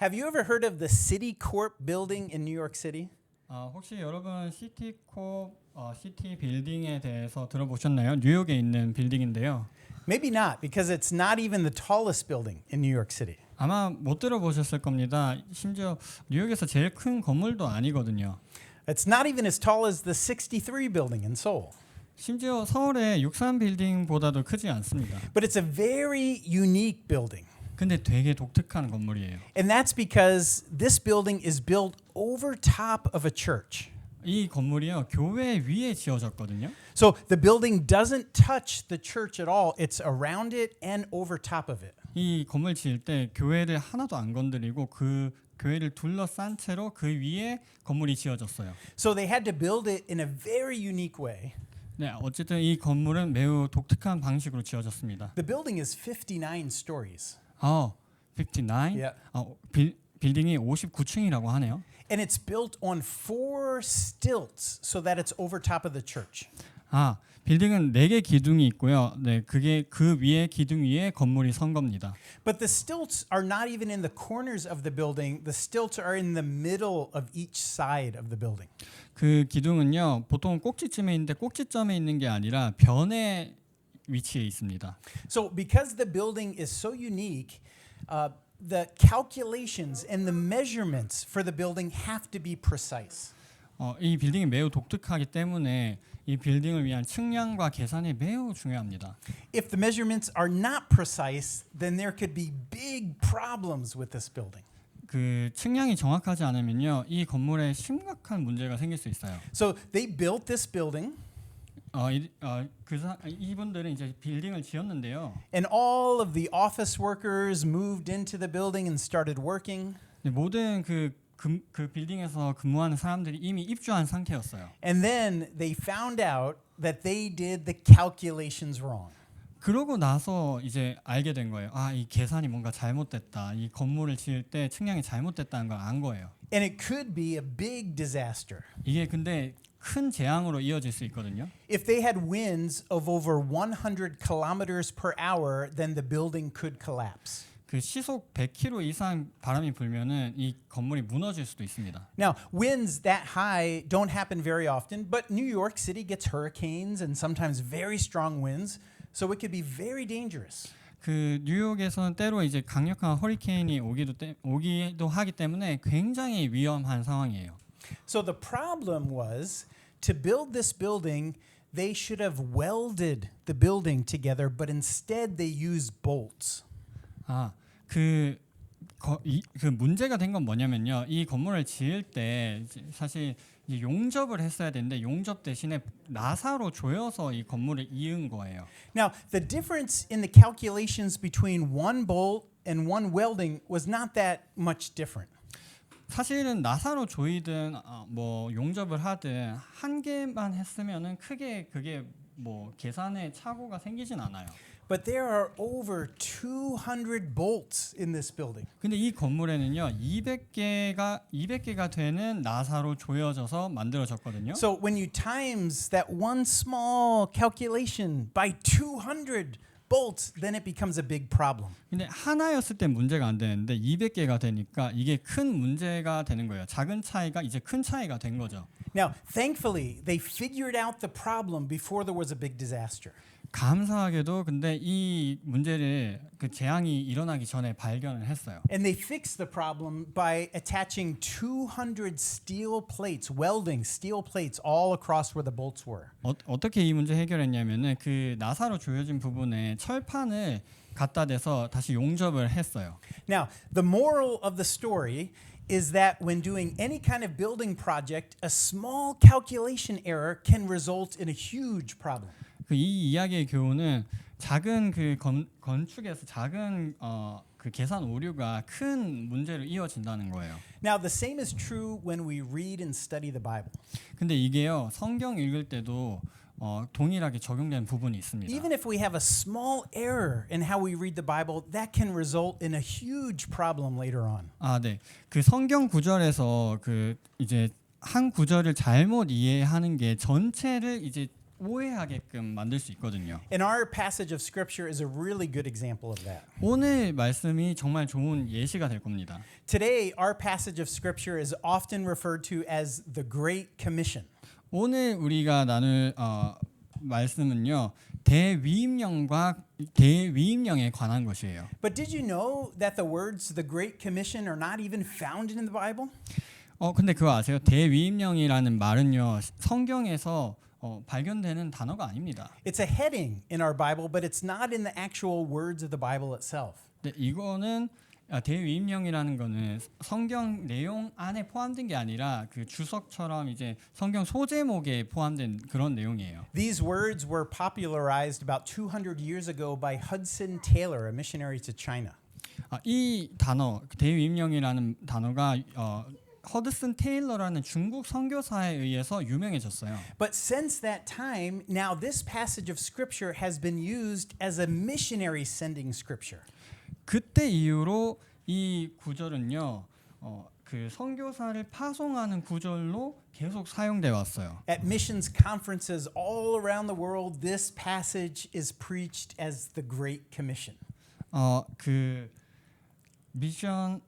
Have you ever heard of the Citicorp building in New York City? 혹시 여러분 시티콥 시티 빌딩에 대해서 들어보셨나요? 뉴욕에 있는 빌딩인데요. Maybe not, because it's not even the tallest building in New York City. 아마 못 들어보셨을 겁니다. 심지어 뉴욕에서 제일 큰 건물도 아니거든요. It's not even as tall as the 63 building in Seoul. 심지어 서울의 63 빌딩보다도 크지 않습니다. But it's a very unique building. 근데 되게 독특한 건물이에요. And that's because this building is built over top of a church. 이 건물이요 교회 위에 지어졌거든요. So the building doesn't touch the church at all. It's around it and over top of it. 이 건물 지을 때 교회를 하나도 안 건드리고 그 교회를 둘러싼 채로 그 위에 건물이 지어졌어요. So they had to build it in a very unique way. 네, 어쨌든 이 건물은 매우 독특한 방식으로 지어졌습니다. The building is 59 stories. 59. Yeah. 빌딩이 59층이라고 하네요. And it's built on 4 stilts so that it's over top of the church. 빌딩은 4개 기둥이 있고요. 네, 그게 그 위에 기둥 위에 건물이 선 겁니다. But the stilts are not even in the corners of the building. The stilts are in the middle of each side of the building. 그 기둥은요. 보통 꼭지점에 있는데 꼭지점에 있는 게 아니라 변에 위치해 있습니다. So because the building is so unique, the calculations and the measurements for the building have to be precise. 이 빌딩이 매우 독특하기 때문에 이 빌딩을 위한 측량과 계산이 매우 중요합니다. If the measurements are not precise, then there could be big problems with this building. 그 측량이 정확하지 않으면요, 이 건물에 심각한 문제가 생길 수 있어요. So they built this building. 이분들은 이제 빌딩을 지었는데요. And all of the office workers moved into the building and started working. 모든 그 빌딩에서 근무하는 사람들이 이미 입주한 상태였어요. And then they found out that they did the calculations wrong. 그러고 나서 이제 알게 된 거예요. 이 계산이 뭔가 잘못됐다. 이 건물을 지을 때 측량이 잘못됐다는 걸 안 거예요. And it could be a big disaster. 이게 근데 큰 재앙으로 이어질 수 있거든요. If they had winds of over 100 kilometers per hour, then the building could collapse. 그 시속 100km 이상 바람이 불면은 이 건물이 무너질 수도 있습니다. Now, winds that high don't happen very often, but New York City gets hurricanes and sometimes very strong winds, so it could be very dangerous. 그 뉴욕에서는 때로 이제 강력한 허리케인이 오기도 하기 때문에 굉장히 위험한 상황이에요. So the problem was to build this building, they should have welded the building together, but instead they used bolts. 그 문제가 된 건 뭐냐면요. 이 건물을 지을 때 사실 이제 용접을 했어야 되는데 용접 대신에 나사로 조여서 이 건물을 이은 거예요. Now, the difference in the calculations between one bolt and one welding was not that much different. 사실은 나사로 조이든 뭐 용접을 하든 한 개만 했으면은 크게 그게 뭐 계산에 착오가 생기진 않아요. But there are over 200 bolts in this building. 근데 이 건물에는요 200개가 되는 나사로 조여져서 만들어졌거든요. So when you times that one small calculation by 200 bolts, then it becomes a big problem. 근데 하나였을 때 문제가 안 되는데 200개가 되니까 이게 큰 문제가 되는 거예요. 작은 차이가 이제 큰 차이가 된 거죠. Now, thankfully, they figured out the problem before there was a big disaster. 감사하게도 근데 이 문제를 그 재앙이 일어나기 전에 발견을 했어요. And they fixed the problem by attaching 200 steel plates, welding steel plates all across where the bolts were. 어떻게 이 문제 해결했냐면은 그 나사로 조여진 부분에 철판을 갖다 대서 다시 용접을 했어요. Now, the moral of the story is that when doing any kind of building project, a small calculation error can result in a huge problem. 이 이야기의 교훈은 작은 그 건축에서 작은 그 계산 오류가 큰 문제로 이어진다는 거예요. Now, the same is true when we read and study the Bible. 근데 이게요 성경 읽을 때도 동일하게 적용되는 부분이 있습니다. Even if we have a small error in how we read the Bible, that can result in a huge problem later on. 네. 그 성경 구절에서 그 이제 한 구절을 잘못 이해하는 게 전체를 이제 오해하게끔 만들 수 있거든요. And our passage of scripture is a really good example of that. 오늘 말씀이 정말 좋은 예시가 될 겁니다. Today, our passage of scripture is often referred to as the Great Commission. 오늘 우리가 나눌 말씀은요. 대위임령에 관한 것이에요. But did you know that the words the Great Commission are not even found in the Bible? 근데 그거 아세요? 대위임령이라는 말은요. 성경에서 발견되는 단어가 아닙니다. It's a heading in our Bible, but it's not in the actual words of the Bible itself. 근데 이거는 대위임령이라는 거는 성경 내용 안에 포함된 게 아니라 그 주석처럼 이제 성경 소제목에 포함된 그런 내용이에요. These words were popularized about 200 years ago by Hudson Taylor, a missionary to China. 이 단어 대위임령이라는 단어가 허드슨 테일러라는 중국 선교사에 의해서 유명해졌어요. But since that time, now this passage of scripture has been used as a missionary sending scripture. 그때 이후로 이 구절은요, 그 선교사를 파송하는 구절로 계속 사용돼 왔어요. At missions conferences all around the world, this passage is preached as the Great Commission. 그 미션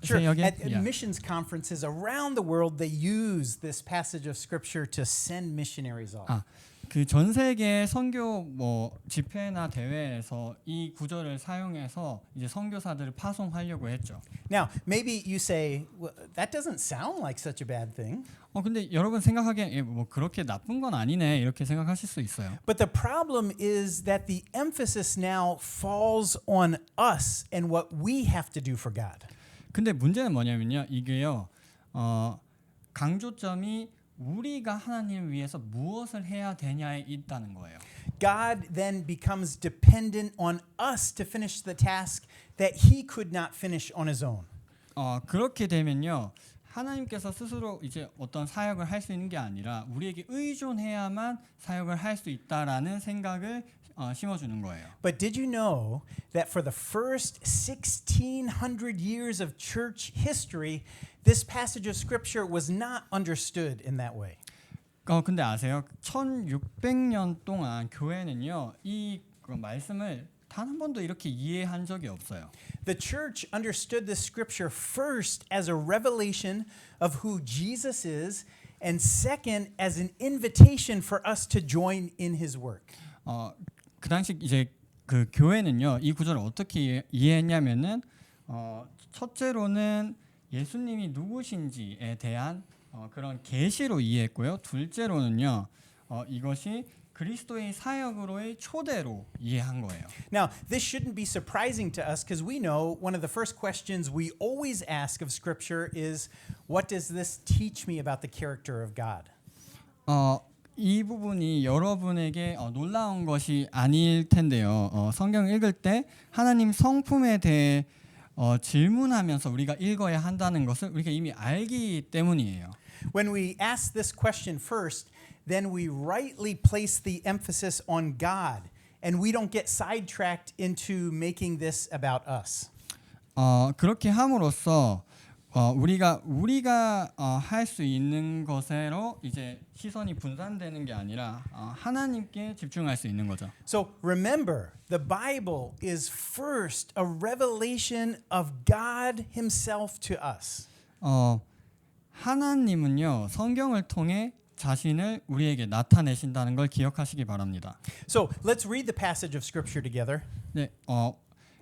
Sure. say again? At missions conferences around the world, they use this passage of scripture to send missionaries off. 그 전 세계 선교 집회나 대회에서 이 구절을 사용해서 이제 선교사들을 파송하려고 했죠. Now, maybe you say, well, that doesn't sound like such a bad thing. 근데 여러분 생각하기에 뭐 그렇게 나쁜 건 아니네 이렇게 생각하실 수 있어요. But the problem is that the emphasis now falls on us and what we have to do for God. 근데 문제는 뭐냐면요. 이게요. 강조점이 우리가 하나님을 위해서 무엇을 해야 되냐에 있다는 거예요. God then becomes dependent on us to finish the task that he could not finish on his own. 그렇게 되면요. 하나님께서 스스로 이제 어떤 사역을 할 수 있는 게 아니라 우리에게 의존해야만 사역을 할 수 있다라는 생각을 심어주는 거예요. But did you know that for the first 1600 years of church history, this passage of scripture was not understood in that way? 근데 아세요? 1600년 동안 교회는요. 이 말씀을 단 한 번도 이렇게 이해한 적이 없어요. The church understood this scripture first as a revelation of who Jesus is, and second as an invitation for us to join in his work. 그 당시 이제 그 교회는요. 이 구절을 어떻게 이해했냐면은 첫째로는 예수님이 누구신지에 대한 그런 계시로 이해했고요. 둘째로는요. 이것이 그리스도의 사역으로의 초대로 이해한 거예요. Now, this shouldn't be surprising to us because we know one of the first questions we always ask of Scripture is, what does this teach me about the character of God? 이 부분이 여러분에게 놀라운 것이 아닐 텐데요. 성경 읽을 때 하나님 성품에 대해 질문하면서 우리가 읽어야 한다는 것을 우리가 이미 알기 때문이에요. When we ask this question first, then we rightly place the emphasis on God, and we don't get sidetracked into making this about us. 그렇게 함으로써 우리가 할 수 있는 것으로 이제 시선이 분산되는 게 아니라 하나님께 집중할 수 있는 거죠. So remember, the Bible is first a revelation of God Himself to us. 하나님은요 성경을 통해 자신을 우리에게 나타내신다는 걸 기억하시기 바랍니다. So let's read the passage of Scripture together. 네,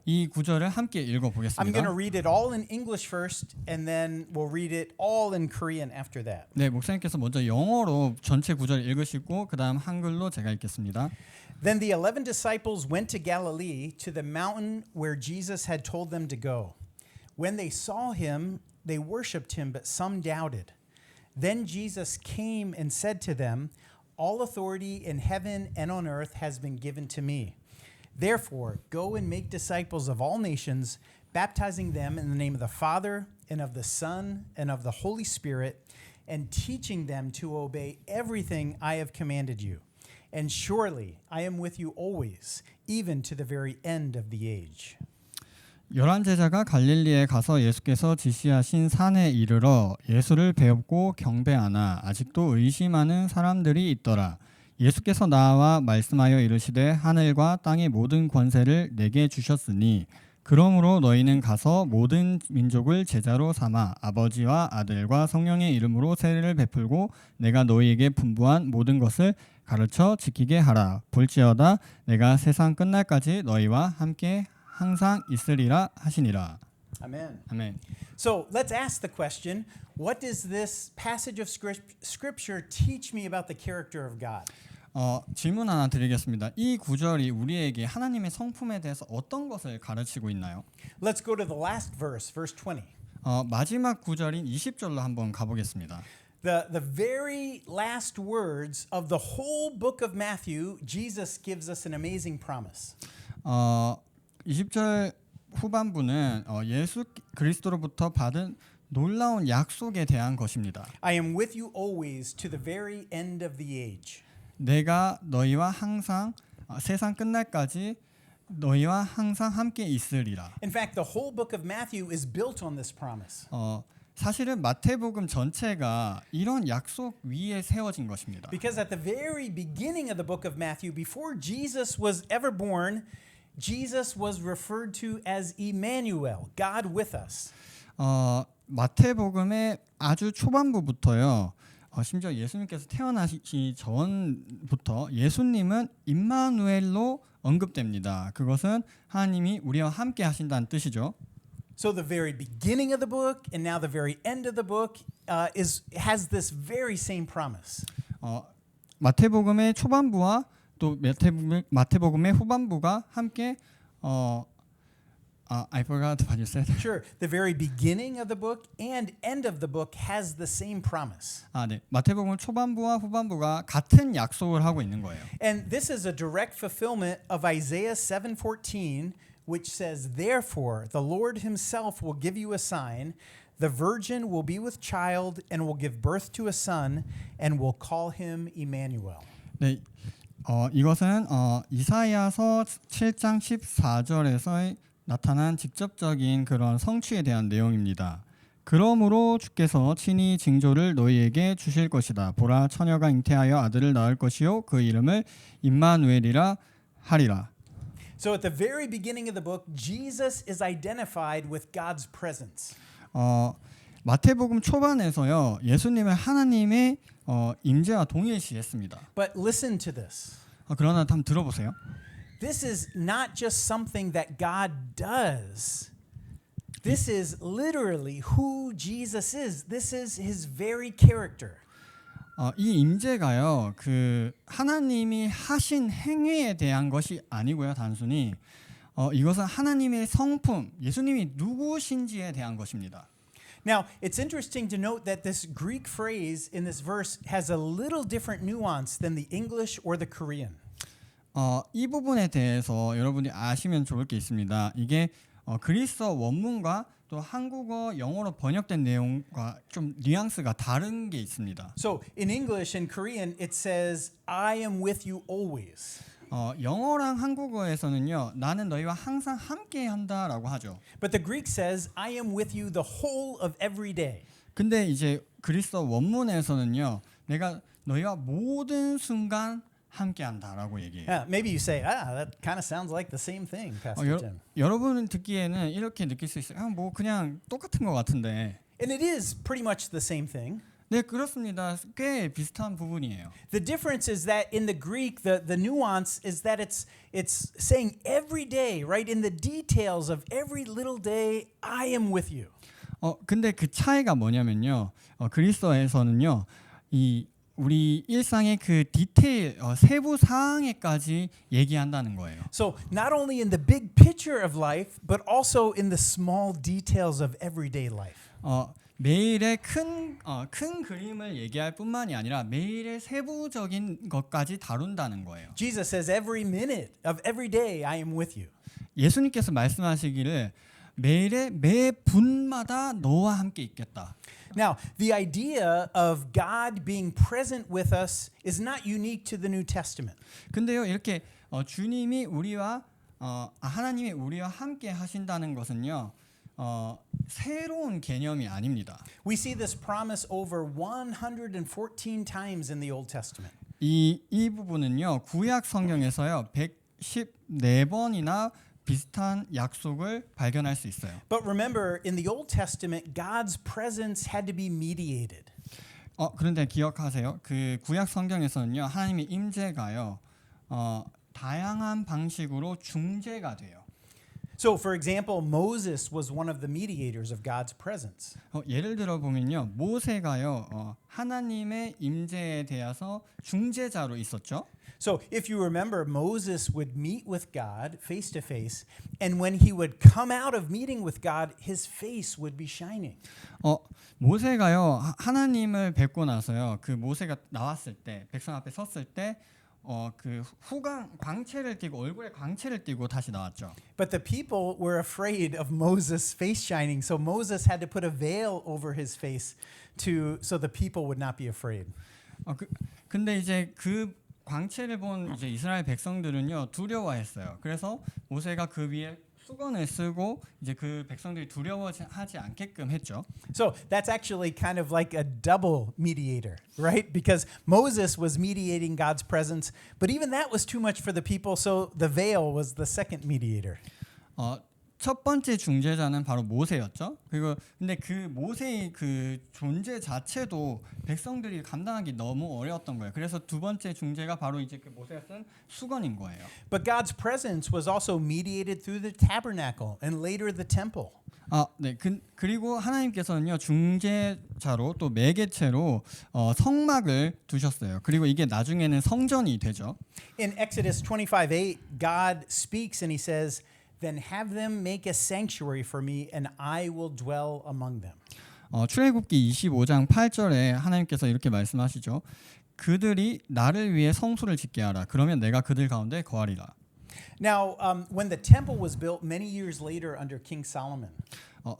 이 구절을 함께 I'm going to 읽어보겠습니다. read it all in English first, and then we'll read it all in Korean after that. 네, 목사님께서 먼저 영어로 전체 구절 읽으시고 그다음 한글로 제가 읽겠습니다. Then the 11 disciples went to Galilee, to the mountain where Jesus had told them to go. When they saw him, they worshipped him, but some doubted. Then Jesus came and said to them, "All authority in heaven and on earth has been given to me. Therefore, go and make disciples of all nations, baptizing them in the name of the Father and of the Son and of the Holy Spirit, and teaching them to obey everything I have commanded you. And surely I am with you always, even to the very end of the age." 11제자가 갈릴리에 가서 예수께서 지시하신 산에 이르러 예수를 배웁고 경배하나 아직도 의심하는 사람들이 있더라. 예수께서 나와 말씀하여 이르시되 하늘과 땅의 모든 권세를 내게 주셨으니 그러므로 너희는 가서 모든 민족을 제자로 삼아 아버지와 아들과 성령의 이름으로 세례를 베풀고 내가 너희에게 분부한 모든 것을 가르쳐 지키게 하라. 볼지어다 내가 세상 끝날까지 너희와 함께 항상 있으리라 하시니라. Amen. 아멘. So let's ask the question, what does this passage of scripture teach me about the character of God? 질문 하나 드리겠습니다. 이 구절이 우리에게 하나님의 성품에 대해서 어떤 것을 가르치고 있나요? Let's go to the last verse, verse 20. 마지막 구절인 20절로 한번 가보겠습니다. The very last words of the whole book of Matthew, Jesus gives us an amazing promise. 20절 후반부는 예수 그리스도로부터 받은 놀라운 약속에 대한 것입니다. I am with you always to the very end of the age. 내가 너희와 항상 세상 끝날까지 너희와 항상 함께 있으리라. In fact, the whole book of Matthew is built on this promise. 사실은 마태복음 전체가 이런 약속 위에 세워진 것입니다. Because at the very beginning of the book of Matthew, before Jesus was ever born, Jesus was referred to as Emmanuel, God with us. 마태복음의 아주 초반부부터요. 심지어 예수님께서 태어나시기 전부터 예수님은 임마누엘로 언급됩니다. 그것은 하나님이 우리와 함께 하신다는 뜻이죠. So the very beginning of the book and now the very end of the book has this very same promise. 마태복음의 초반부와 또 마태복음의 후반부가 함께 I forgot what you said. Sure, the very beginning of the book and end of the book has the same promise. 네. 마태복음 초반부와 후반부가 같은 약속을 하고 있는 거예요. And this is a direct fulfillment of Isaiah 7:14, which says, "Therefore, the Lord himself will give you a sign. The virgin will be with child and will give birth to a son and will call him Emmanuel." 네. 이것은 이사야서 7장 14절에서 나타난 직접적인 그런 성취에 대한 내용입니다. 그러므로 주께서 친히 징조를 너희에게 주실 것이다. 보라 처녀가 잉태하여 아들을 낳을 것이요 그 이름을 임마누엘이라 하리라. So at the very beginning of the book, Jesus is identified with God's presence. 마태복음 초반에서요. 예수님을 하나님의 임재와 동일시했습니다. But listen to this. 그러나 한번 들어보세요. This is not just something that God does. This is literally who Jesus is. This is his very character. 이 임재가요. 그 하나님이 하신 행위에 대한 것이 아니고요. 단순히 이것은 하나님의 성품, 예수님이 누구신지에 대한 것입니다. Now, it's interesting to note that this Greek phrase in this verse has a little different nuance than the English or the Korean. 이 부분에 대해서 여러분이 아시면 좋을 게 있습니다. 이게 그리스어 원문과 또 한국어, 영어로 번역된 내용과 좀 뉘앙스가 다른 게 있습니다. So, in English and Korean, it says, "I am with you always." 영어랑 한국어에서는요, 나는 너희와 항상 함께 한다라고 하죠. But the Greek says, "I am with you the whole of every day." 근데 이제 그리스어 원문에서는요, 내가 너희와 모든 순간 함께한다라고 얘기해요. Maybe you say, that kind of sounds like the same thing, Pastor Tim. 여러분 듣기에는 이렇게 느낄 수 있어요. 뭐 그냥 똑같은 것 같은데. And it is pretty much the same thing. 네, 그렇습니다. 꽤 비슷한 부분이에요. The difference is that in the Greek, the nuance is that it's saying every day, right? In the details of every little day, I am with you. 근데 그 차이가 뭐냐면요. 그리스어에서는요. 이 우리 일상의 그 디테일 세부 사항에까지 얘기한다는 거예요. So not only in the big picture of life, but also in the small details of everyday life. 매일의 큰 그림을 얘기할 뿐만이 아니라 매일의 세부적인 것까지 다룬다는 거예요. Jesus says every minute of every day I am with you. 예수님께서 말씀하시기를 매일의 매 분마다 너와 함께 있겠다. Now, the idea of God being present with us is not unique to the New Testament. 근데요, 이렇게 주님이 우리와 하나님이 우리와 함께 하신다는 것은요. 새로운 개념이 아닙니다. We see this promise over 114 times in the Old Testament. 이 부분은요 구약 성경에서요 114번이나 비슷한 약속을 발견할 수 있어요. But remember, in the Old Testament, God's presence had to be mediated. 그런데 기억하세요. 그 구약 성경에서는요 하나님의 임재가요 다양한 방식으로 중재가 돼요. So, for example, Moses was one of the mediators of God's presence. 예를 들어 보면요 모세가요 하나님의 임재에 대해서 중재자로 있었죠. So, if you remember, Moses would meet with God face to face, and when he would come out of meeting with God, his face would be shining. 모세가요 하나님을 뵙고 나서요 그 모세가 나왔을 때 백성 앞에 섰을 때 그 후광 광채를 띠고 얼굴에 광채를 띠고 다시 나왔죠. But the people were afraid of Moses' face shining, so Moses had to put a veil over his face so the people would not be afraid. 근데 이제 그 광채를 본 이제 이스라엘 백성들은요 두려워했어요. 그래서 모세가 그 위에 수건을 쓰고 이제 그 백성들이 두려워하지 않게끔 했죠. So that's actually kind of like a double mediator, right? Because Moses was mediating God's presence, but even that was too much for the people, so the veil was the second mediator. 첫 번째 중재자는 바로 모세였죠. 그리고 근데 그 모세의 그 존재 자체도 백성들이 감당하기 너무 어려웠던 거예요. 그래서 두 번째 중재가 바로 이제 그 모세가 쓴 수건인 거예요. But God's presence was also mediated through the tabernacle and later the temple. 네. 그리고 하나님께서는요 중재자로 또 매개체로 성막을 두셨어요. 그리고 이게 나중에는 성전이 되죠. In Exodus 25:8, God speaks and he says, "Then have them make a sanctuary for me, and I will dwell among them." 출애굽기 25장 8절에 하나님께서 이렇게 말씀하시죠. 그들이 나를 위해 성소를 짓게 하라. 그러면 내가 그들 가운데 거하리라. Now, when the temple was built many years later under King Solomon,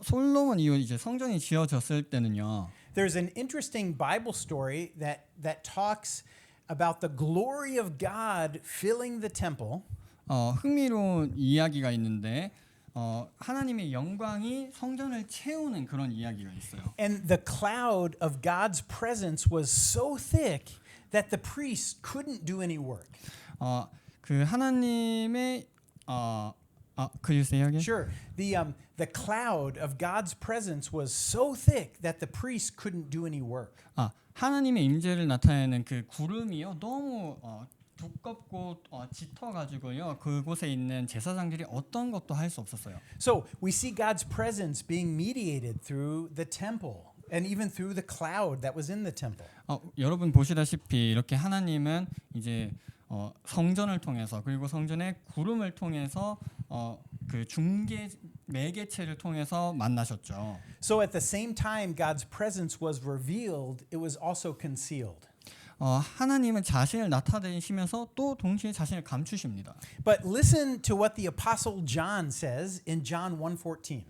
솔로몬 이후 이제 성전이 지어졌을 때는요. there's an interesting Bible story that talks about the glory of God filling the temple. 흥미로운 이야기가 있는데 하나님의 영광이 성전을 채우는 그런 이야기가 있어요. And the cloud of God's presence was so thick that the priests couldn't do any work. 그 하나님의 could you say again? Sure. The cloud of God's presence was so thick that the priests couldn't do any work. 하나님의 임재를 나타내는 그 구름이요 너무 두껍고 짙어가지고요 그곳에 있는 제사장들이 어떤 것도 할 수 없었어요. So we see God's presence being mediated through the temple and even through the cloud that was in the temple. 여러분 보시다시피 이렇게 하나님은 이제 성전을 통해서 그리고 성전의 구름을 통해서 그 중계 매개체를 통해서 만나셨죠. So at the same time God's presence was revealed, it was also concealed. 하나님은 자신을 나타내시면서 또 동시에 자신을 감추십니다. But listen to what the apostle John says in John 1:14.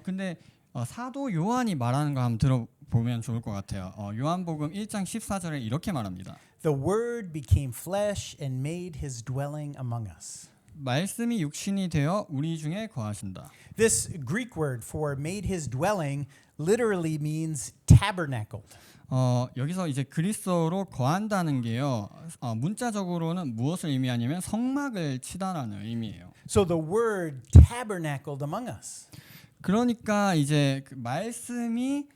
근데 사도 요한이 말하는 거 한번 들어보면 좋을 것 같아요. 요한복음 1장 14절에 이렇게 말합니다. The word became flesh and made his dwelling among us. 말씀이 육신이 되어 우리 중에 거하신다. This Greek word for made his dwelling literally means tabernacled. 여기서 이제 그리스도로 거한다는 게요. 문자적으로는 무엇을 의미하냐면 성막을 치다라는 의미예요. So the word tabernacled among us. 그러니까 이제 그 말씀이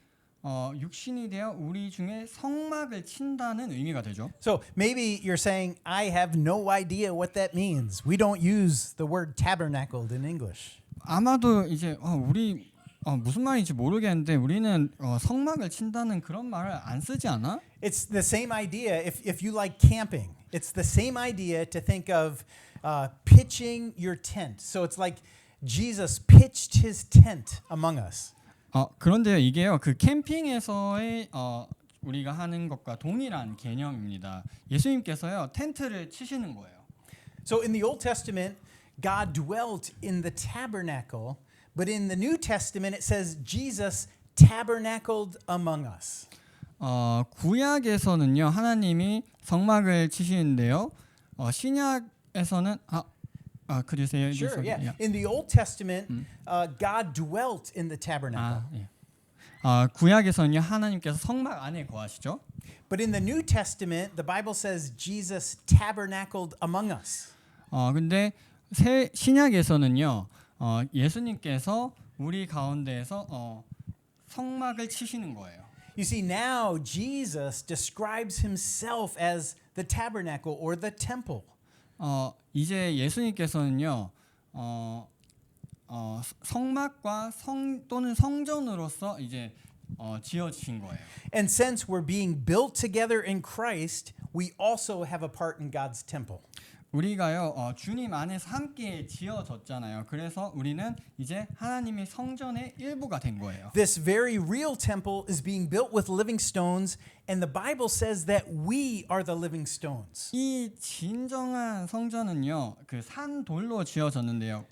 육신이 되어 우리 중에 성막을 친다는 의미가 되죠. So maybe you're saying, I have no idea what that means. We don't use the word tabernacled in English. 아마도 이제 우리 무슨 말인지 모르겠는데 우리는 성막을 친다는 그런 말을 안 쓰지 않아? It's the same idea if you like camping. It's the same idea to think of pitching your tent. So it's like Jesus pitched his tent among us. 그런데요 이게요 그 캠핑에서의 우리가 하는 것과 동일한 개념입니다. 예수님께서요 텐트를 치시는 거예요. So in the Old Testament, God dwelt in the tabernacle, but in the New Testament it says Jesus tabernacled among us. 구약에서는요 하나님이 성막을 치시는데요. 신약에서는 could you say Sure, this? yeah. In the Old Testament, God dwelt in the tabernacle. 예. 구약에서는요 하나님께서 성막 안에 거하시죠. But in the New Testament, the Bible says Jesus tabernacled among us. 근데 새 신약에서는요 예수님께서 우리 가운데에서 성막을 치시는 거예요. You see, now Jesus describes himself as the tabernacle or the temple. 이제 예수님께서는요 성막과 또는 성전으로서 이제 지어지신 거예요. And since we're being built together in Christ, we also have a part in God's temple. 우리가요 주님 안에서 함께 지어졌잖아요. 그래서 우리는 이제 하나님의 성전의 일부가 된 거예요. This very real temple is being built with living stones, and the Bible says that we are the living stones. 이 진정한 성전은요 그 산돌로 지어졌는데요.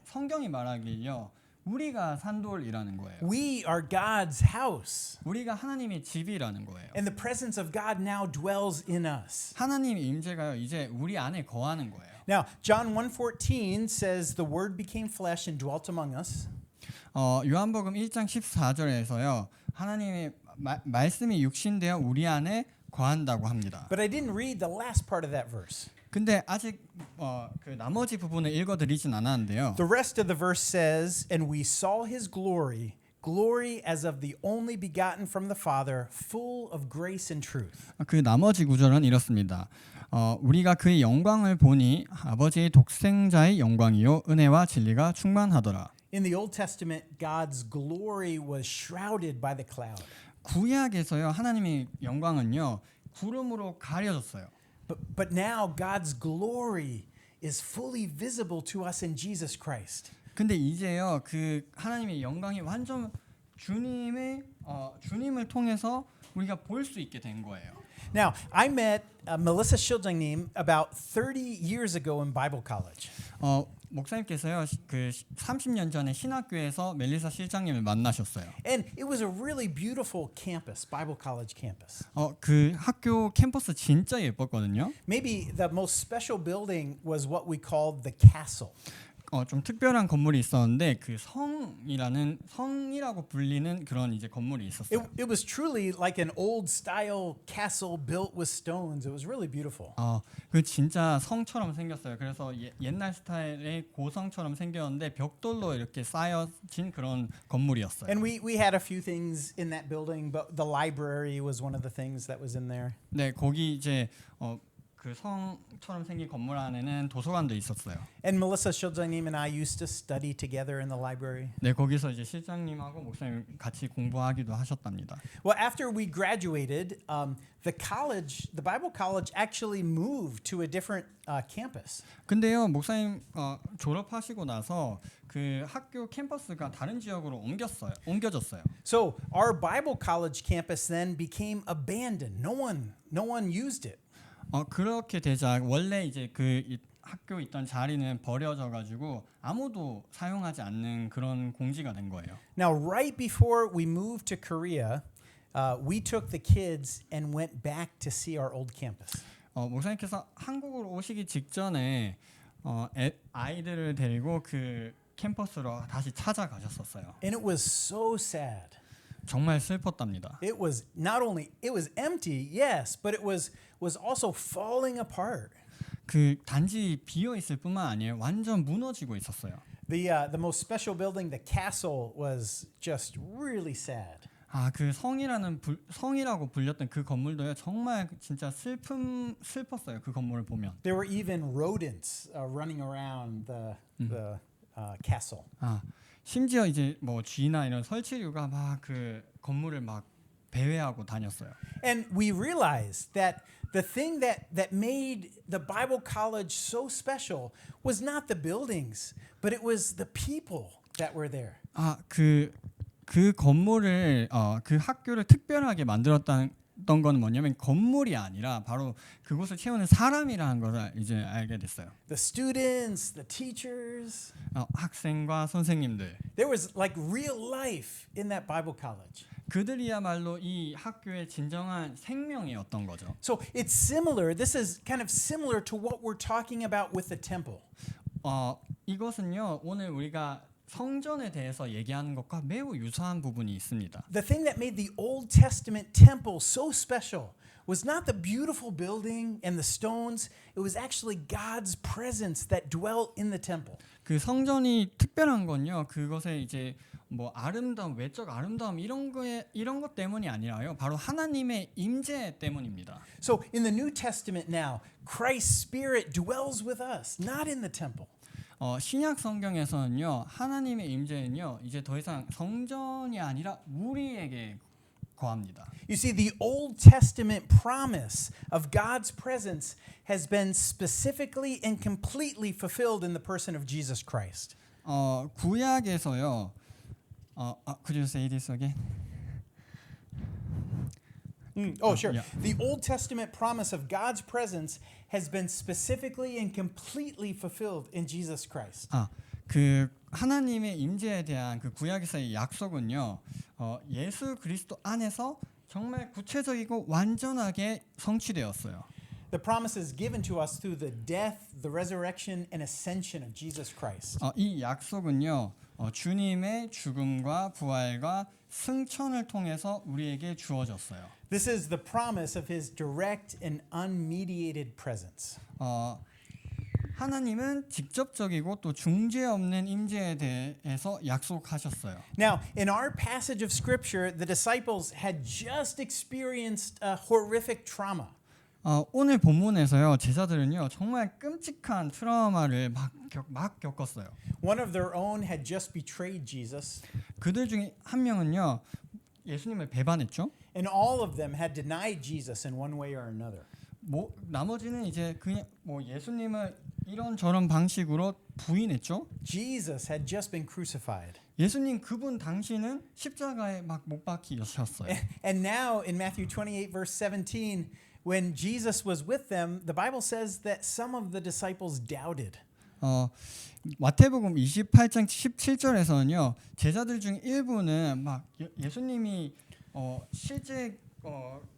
성경이 말하기요 우리가 산돌이라는 거예요. We are God's house, 우리가 하나님의 집이라는 거예요. and the presence of God now dwells in us. 하나님의 임재가요 이제 우리 안에 거하는 거예요. Now, John 1:14 says the word became flesh and dwelt among us. 요한복음 1장 14절에서요 하나님의 말씀이 육신되어 우리 안에 거한다고 합니다. But I didn't read the last part of that verse. 근데 아직 그 나머지 부분을 읽어드리진 않았는데요. The rest of the verse says, "And we saw his glory, glory as of the only begotten from the Father, full of grace and truth." 그 나머지 구절은 이렇습니다. 우리가 그의 영광을 보니 아버지의 독생자의 영광이요 은혜와 진리가 충만하더라. In the Old Testament, God's glory was shrouded by the cloud. 구약에서요 하나님의 영광은요 구름으로 가려졌어요. But now God's glory is fully visible to us in Jesus Christ. 근데 이제요 그 하나님의 영광이 완전 주님을 통해서 우리가 볼 수 있게 된 거예요. Now, I met Melissa Schilding님 about 30 years ago in Bible college. 목사님께서요 그 30년 전에 신학교에서 멜리사 실장님을 만나셨어요. And it was a really beautiful campus, Bible college campus. 그 학교 캠퍼스 진짜 예뻤거든요. Maybe the most special building was what we called the castle. 좀 특별한 건물이 있었는데 그 성이라고 불리는 그런 이제 건물이 있었어요. It was truly like an old style castle built with stones. It was really beautiful. 그 진짜 성처럼 생겼어요. 그래서 옛날 스타일의 고성처럼 생겼는데 벽돌로 이렇게 쌓여진 그런 건물이었어요. And we had a few things in that building, but the library was one of the things that was in there. 네, 거기 이제 그 성처럼 생긴 건물 안에는 도서관도 있었어요. And Melissa Schilding님 and I used to study together in the library. 네, 거기서 이제 실장님하고 목사님 같이 공부하기도 하셨답니다. Well, after we graduated, the Bible college actually moved to a different campus. 근데요, 목사님 졸업하시고 나서 그 학교 캠퍼스가 다른 지역으로 옮겨졌어요. So our Bible college campus then became abandoned. No one used it. 그렇게 되자 원래 이제 그 학교 있던 자리는 버려져 가지고 아무도 사용하지 않는 그런 공지가 된 거예요. Now, right before we moved to Korea, we took the kids and went back to see our old campus. 목사님께서 한국으로 오시기 직전에 아이들을 데리고 그 캠퍼스로 다시 찾아가셨었어요. And it was so sad. 정말 슬펐답니다. It was empty, yes, but it was also falling apart. 그 단지 비어 있을 뿐만 아니에요. 완전 무너지고 있었어요. The most special building, the castle, was just really sad. 그 성이라고 불렸던 그 건물도요. 정말 진짜 슬펐어요. 그 건물을 보면. There were even rodents running around the castle. 심지어 이제 뭐 쥐나 이런 설치류가 막 그 건물을 막 배회하고 다녔어요. And we realized that the thing that made the Bible college so special was not the buildings, but it was the people that were there. 그 건물을 그 학교를 특별하게 만들었던 건 뭐냐면 건물이 아니라 바로 그곳을 채우는 사람이라는 것을 이제 알게 됐어요. The students, the teachers. 학생과 선생님들. There was like real life in that Bible college. 그들이야말로 이 학교의 진정한 생명이었던 거죠. So it's similar. This is kind of similar to what we're talking about with the temple. 이것은요 오늘 우리가 성전에 대해서 얘기하는 것과 매우 유사한 부분이 있습니다. The thing that made the Old Testament temple so special was not the beautiful building and the stones. It was actually God's presence that dwelt in the temple. 그 성전이 특별한 건요. 그것에 이제 뭐 아름다움, 외적 아름다움 이런 것 때문이 아니라요. 바로 하나님의 임재 때문입니다. So in the New Testament now, Christ's Spirit dwells with us, not in the temple. 신약 성경에서는요. 하나님의 임재는요. 이제 더 이상 성전이 아니라 우리에게 거합니다. You see, the Old Testament promise of God's presence has been specifically and completely fulfilled in the person of Jesus Christ. 구약에서요. Could you say this again? Oh, sure. Yeah. The Old Testament promise of God's presence has been specifically and completely fulfilled in Jesus Christ. 그 하나님의 임재에 대한 그 구약에서의 약속은요. 예수 그리스도 안에서 정말 구체적이고 완전하게 성취되었어요. The promise is given to us through the death, the resurrection, and ascension of Jesus Christ. 이 약속은요. 주님의 죽음과 부활과 승천을 통해서 우리에게 주어졌어요. This is the promise of his direct and unmediated presence. 하나님은 직접적이고 또 중재 없는 임재에 대해서 약속하셨어요. Now, in our passage of scripture, the disciples had just experienced a horrific trauma. 오늘 본문에서요. 제자들은요. 정말 끔찍한 트라우마를 막 겪었어요. One of their own had just betrayed Jesus, 그들 중에 한 명은요. 예수님을 배반했죠. and all of them had denied Jesus in one way or another. 나머지는 이제 그냥 예수님을 이런저런 방식으로 부인했죠. Jesus had just been crucified. 예수님 그분 당신은 십자가에 막 못 박히셨어요. And now in Matthew 28 verse 17, when Jesus was with them, the Bible says that some of the disciples doubted. 마태복음 28장 17절에서는요. 제자들 중 일부는 막 예수님이 실제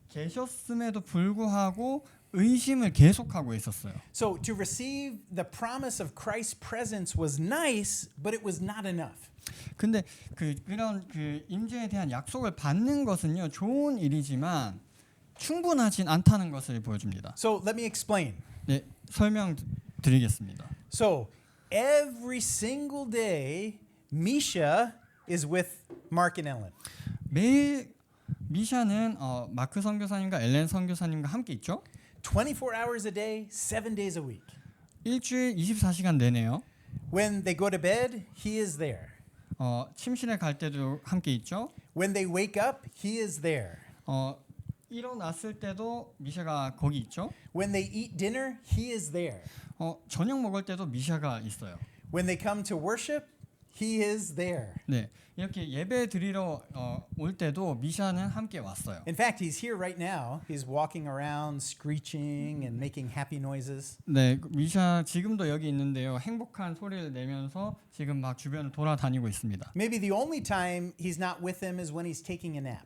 계셨음에도 불구하고 의심을 계속하고 있었어요. So to receive the promise of Christ's presence was nice, but it was not enough. 근데 그런 임재에 대한 약속을 받는 것은요. 좋은 일이지만 충분하진 않다는 것을 보여줍니다. So let me explain. 네, 설명드리겠습니다. So every single day, Misha is with Mark and Ellen. 매일 미샤는 마크 선교사님과 엘렌 선교사님과 함께 있죠. 24 hours a day, 7 days a week. 일주일 24시간 내내요. When they go to bed, he is there. 침실에 갈 때도 함께 있죠. When they wake up, he is there. 일어났을 때도 미샤가 거기 있죠. When they eat dinner, he is there. 저녁 먹을 때도 미샤가 있어요. When they come to worship, he is there. 네, 이렇게 예배 드리러 올 때도 미샤는 함께 왔어요. In fact, he's here right now. He's walking around screeching and making happy noises. 네, 미샤 지금도 여기 있는데요. 행복한 소리를 내면서 지금 막 주변을 돌아다니고 있습니다. Maybe the only time he's not with them is when he's taking a nap.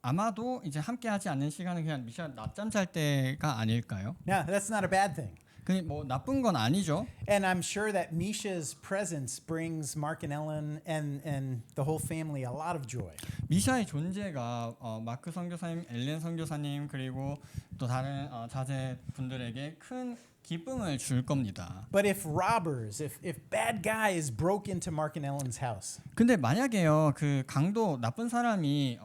아마도 이제 함께하지 않는 시간은 그냥 미샤 낮잠 잘 때가 아닐까요? Now, that's not a bad thing. 그 뭐 나쁜 건 아니죠. And I'm sure that Misha's presence brings Mark and Ellen and the whole family a lot of joy. 미샤의 존재가 마크 선교사님, 엘렌 선교사님 그리고 또 다른 자제분들에게 큰 기쁨을 줄 겁니다. But if robbers, if bad guys broke into Mark and Ellen's house, 근데 만약에요 그 강도 나쁜 사람이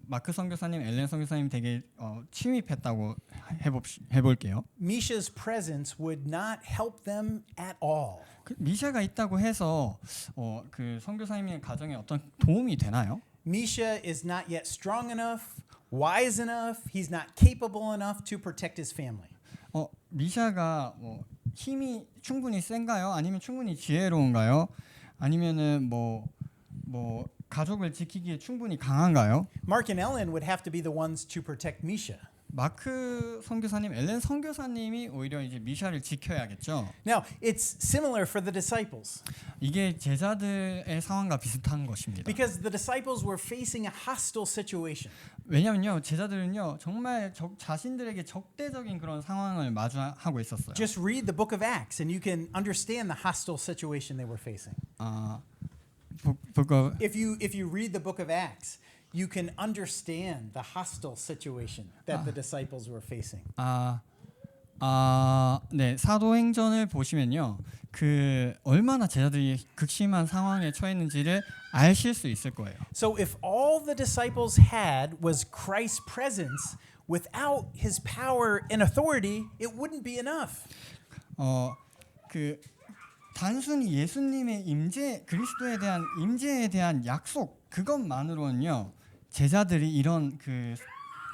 마크 선교사님, 엘렌 선교사님 되게 침입했다고 해볼게요. Misha's presence would not help them at all. 미샤가 있다고 해서 그 선교사님의 가정에 어떤 도움이 되나요? Misha is not yet strong enough, wise enough. He's not capable enough to protect his family. 미샤가 힘이 충분히 센가요? 아니면 충분히 지혜로운가요? 아니면은 뭐 가족을 지키기에 충분히 강한가요? Mark and Ellen would have to be the ones to protect Misha. 마크 선교사님, 엘렌 선교사님이 오히려 이제 미샤를 지켜야겠죠. Now, it's similar for the disciples. 이게 제자들의 상황과 비슷한 것입니다. Because the disciples were facing a hostile situation. 왜냐면요, 제자들은요 정말 자신들에게 적대적인 그런 상황을 마주하고 있었어요. Just read the book of Acts and you can understand the hostile situation they were facing. book of If you read the book of Acts, you can understand the hostile situation that the disciples were facing. 네, 사도행전을 보시면요. 그 얼마나 제자들이 극심한 상황에 처했는지를 아실 수 있을 거예요. So if all the disciples had was Christ's presence without his power and authority, it wouldn't be enough. 그 단순히 예수님의 임재, 그리스도에 대한 임재에 대한 약속 그것만으로는요. 제자들이 이런 그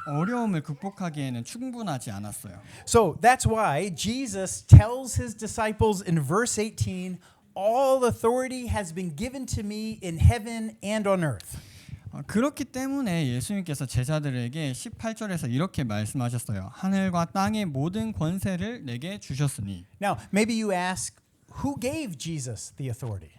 어려움을 극복하기에는 충분하지 않았어요. So that's why Jesus tells his disciples in verse 18, all authority has been given to me in heaven and on earth. 그렇기 때문에 예수님께서 제자들에게 18절에서 이렇게 말씀하셨어요. 하늘과 땅의 모든 권세를 내게 주셨으니. Now, maybe you ask, who gave Jesus the authority?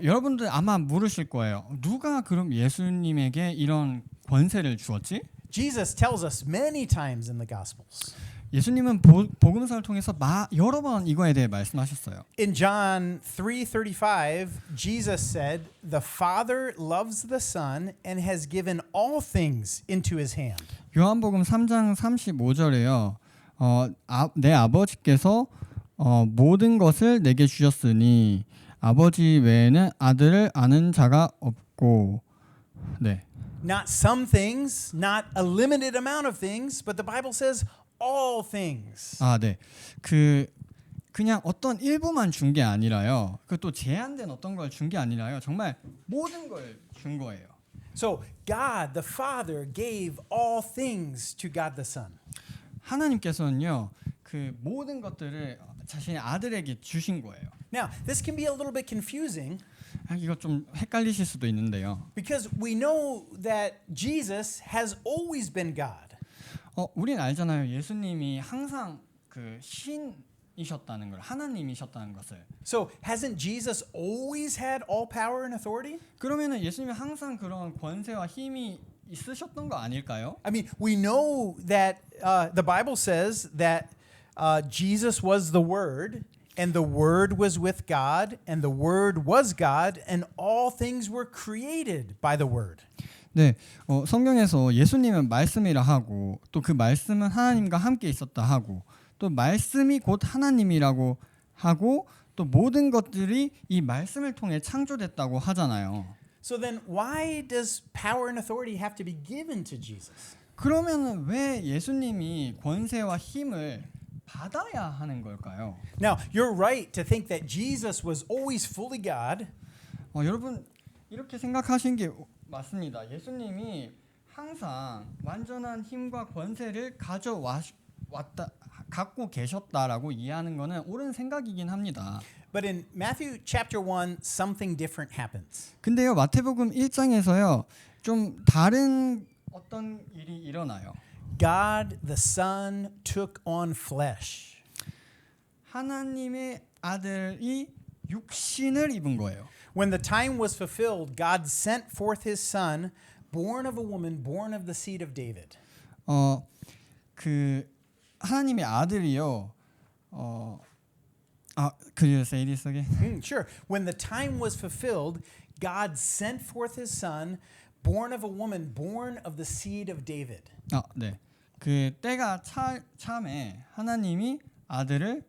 여러분들 아마 물으실 거예요. 누가 그럼 예수님에게 이런 권세를 주었지? Jesus tells us many times in the Gospels. 예수님은 복음서를 통해서 여러 번 이거에 대해 말씀하셨어요. In John 3:35, Jesus said, "The Father loves the Son and has given all things into his hand." 요한복음 3장 35절에요. 내 아버지께서 모든 것을 내게 주셨으니 아버지 외에는 아들을 아는 자가 없고. 네. Not some things, not a limited amount of things, but the Bible says all things. 네. 그냥 어떤 일부만 준 게 아니라요. 또 제한된 어떤 걸 준 게 아니라요. 정말 모든 걸 준 거예요. So God the Father gave all things to God the Son. 하나님께서는요. 그 모든 것들을 자신의 아들에게 주신 거예요. Now, this can be a little bit confusing. 이거 좀 헷갈리실 수도 있는데요. Because we know that Jesus has always been God. 우린 알잖아요. 예수님이 항상 그 신이셨다는 걸, 하나님이셨다는 것을. So hasn't Jesus always had all power and authority? 그러면은 예수님이 항상 그런 권세와 힘이 있으셨던 거 아닐까요? I mean, we know that the Bible says that Jesus was the Word, and the Word was with God, and the Word was God, and all things were created by the Word. 네, 성경에서 예수님은 말씀이라 하고 또 그 말씀은 하나님과 함께 있었다 하고 또 말씀이 곧 하나님이라고 하고 또 모든 것들이 이 말씀을 통해 창조됐다고 하잖아요. So then why does power and authority have to be given to Jesus? 그러면 왜 예수님이 권세와 힘을 받아야 하는 걸까요? Now, you're right to think that Jesus was always fully God. 여러분 이렇게 생각하신 게 맞습니다. 예수님이 항상 완전한 힘과 권세를 갖고 계셨다라고 이해하는 것은 옳은 생각이긴 합니다. But in Matthew chapter 1, something different happens. 근데요 마태복음 1장에서요 좀 다른 어떤 일이 일어나요. God the Son took on flesh. 하나님의 아들이 육신을 입은 거예요. When the time was fulfilled, God sent forth his son, born of a woman, born of the seed of David. 그 하나님의 아들이요. Could you say this again? Sure. When the time was fulfilled, God sent forth his son, born of a woman, born of the seed of David. 네. 그 때가 참에 하나님이 아들을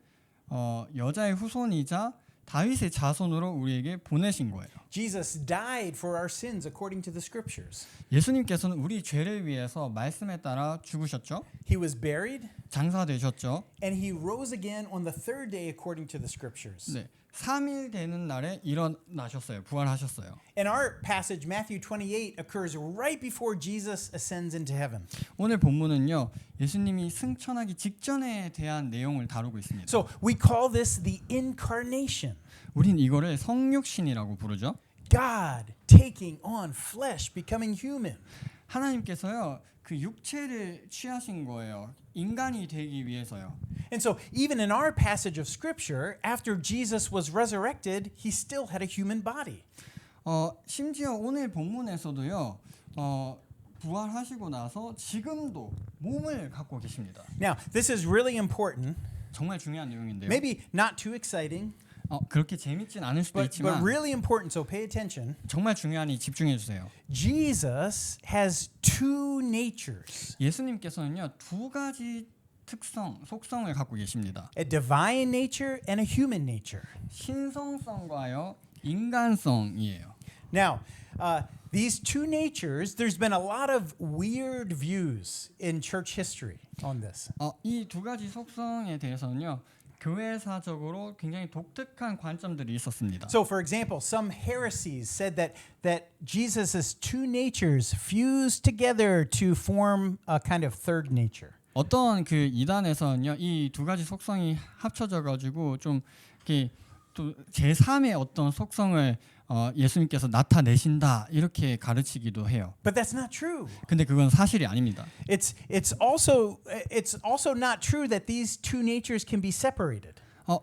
여자의 후손이자 다윗의 자손으로 우리에게 보내신 거예요. Jesus died for our sins according to the scriptures. 예수님께서는 우리 죄를 위해서 말씀에 따라 죽으셨죠. He was buried 장사되셨죠. and he rose again on the third day according to the scriptures. 네. 3일 되는 날에 일어나셨어요. 부활하셨어요. And our passage Matthew 28 occurs right before Jesus ascends into heaven. 오늘 본문은요. 예수님이 승천하기 직전에 대한 내용을 다루고 있습니다. So we call this the incarnation. 우린 이거를 성육신이라고 부르죠. God taking on flesh, becoming human. 하나님께서요. 그 육체를 취하신 거예요. 인간이 되기 위해서요. And so even in our passage of scripture, after Jesus was resurrected, he still had a human body. 심지어 오늘 본문에서도요. 부활하시고 나서 지금도 몸을 갖고 계십니다. Now, this is really important. 정말 중요한 내용인데요. Maybe not too exciting. 그렇게 재밌진 않을 수도 but 있지만 really important, so pay attention. 정말 중요하니 집중해 주세요. Jesus has two natures, 예수님께서는요 두 가지 속성을 갖고 계십니다. a divine nature and a human nature. 신성성과요 인간성이에요. Now, these two natures, there's been a lot of weird views in church history on this. 이 두 가지 속성에 대해서는요 교회사적으로 굉장히 독특한 관점들이 있었습니다. So, for example, some heresies said that Jesus' two natures fused together to form a kind of third nature. 어떤 그 이단에서는요 이 두 가지 속성이 합쳐져 가지고 좀 이렇게 또 제3의 어떤 속성을 예수님께서 나타내신다 이렇게 가르치기도 해요. But that's not true. 근데 그건 사실이 아닙니다. It's also not true that these two natures can be separated.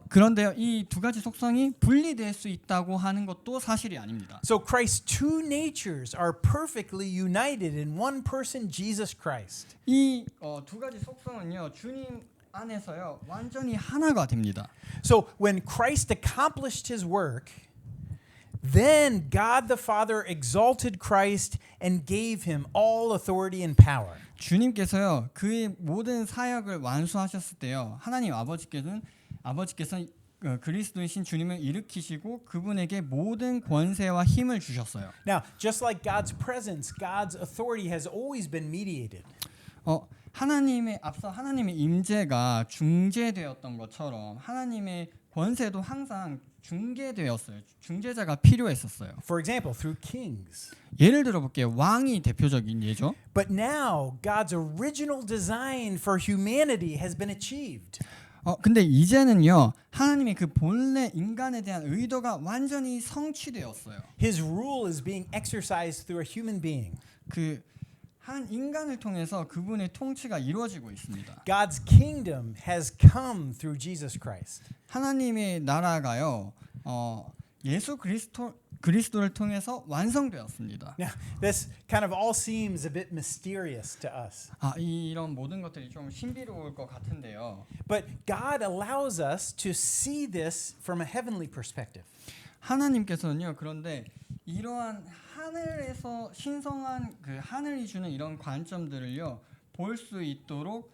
그런데요 이 두 가지 속성이 분리될 수 있다고 하는 것도 사실이 아닙니다. So Christ's two natures are perfectly united in one person, Jesus Christ. 이 두 가지 속성은요 주님 안에서요 완전히 하나가 됩니다. So when Christ accomplished his work, then God the Father exalted Christ and gave him all authority and power. 주님께서요 그의 모든 사역을 완수하셨을 때요 하나님 아버지께서는 그리스도이신 주님을 일으키시고 그분에게 모든 권세와 힘을 주셨어요. Now, just like God's presence, God's authority has always been mediated. 앞서 하나님의 임재가 중재되었던 것처럼 하나님의 권세도 항상 중개되었어요. 중재자가 필요했었어요. For example, through kings. 예를 들어 볼게요. 왕이 대표적인 예죠. But now God's original design for humanity has been achieved. 근데 이제는요. 하나님의 그 본래 인간에 대한 의도가 완전히 성취되었어요. His rule is being exercised through a human being. 그 한 인간을 통해서 그분의 통치가 이루어지고 있습니다. God's kingdom has come through Jesus Christ. 하나님의 나라가요. 예수 그리스도를 통해서 완성되었습니다. Now, this kind of all seems a bit mysterious to us. 이런 모든 것들이 좀 신비로울 것 같은데요. But God allows us to see this from a heavenly perspective. 하나님께서는요. 그런데 이러한 하늘에서 신성한 그 하늘이 주는 이런 관점들을요. 볼 수 있도록